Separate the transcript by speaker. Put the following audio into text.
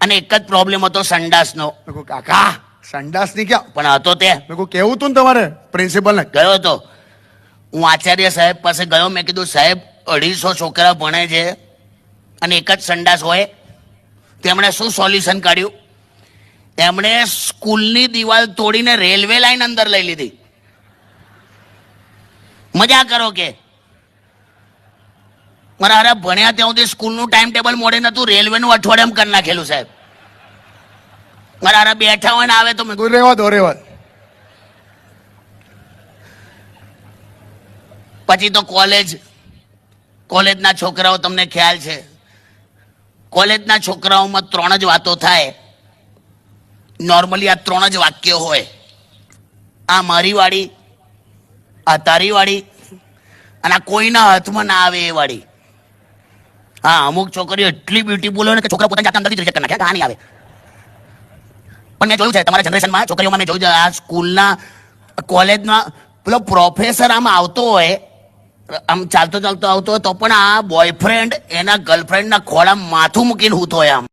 Speaker 1: અને એક જ પ્રોબ્લેમ હતો સંડાસનો.
Speaker 2: મેં કહું કાકા સંડાસ ની ક્યાં,
Speaker 1: પણ હતો તે.
Speaker 2: મેં કહું કેવું તું ને તમારે પ્રિન્સિપલ ને.
Speaker 1: ગયો હતો હું આચાર્ય સાહેબ પાસે ગયો. મેં કીધું સાહેબ 250 છોકરા ભણે છે અને એક જ સંડાસ હોય. તેમણે શું સોલ્યુશન કાઢ્યું? એમણે સ્કૂલની દિવાલ તોડીને રેલવે લાઈન અંદર લઈ લીધી. મજા કરો કે મારા હારા ભણ્યા ત્યાં સુધી સ્કૂલનું ટાઈમ ટેબલ મોડે નતું, રેલવેનું અઠવાડિયામાં કરી નાખેલું સાહેબ. મારા હારા બેઠા હોય ને આવે તો
Speaker 2: કોઈ રેવા દો રેવા.
Speaker 1: પછી તો કોલેજના છોકરાઓ, તમને ખ્યાલ છે કોલેજના છોકરાઓમાં 3 જ વાતો થાય નોર્મલી. આ 3 જ વાક્યો હોય, આ મારી વાળી, આ તારી વાળી, અને આ કોઈના હાથમાં ના આવે એ વાળી. હા, અમુક છોકરીઓ એટલી બ્યુટીફુલ હોય ને કે છોકરા પોતાની જાતને અંદરથી રિજેક્ટ કરી નાખે, આ નહીં આવે. પણ મેં જોયું છે તમારા જનરેશનમાં છોકરીઓમાં, મેં જોયું છે આ સ્કૂલના કોલેજના પેલો પ્રોફેસર આમ આવતો હોય, આમ ચાલતો આવતો હોય તો પણ આ બોયફ્રેન્ડ એના ગર્લફ્રેન્ડના ખોળામાં માથું મૂકીને હૂતો હોય આમ.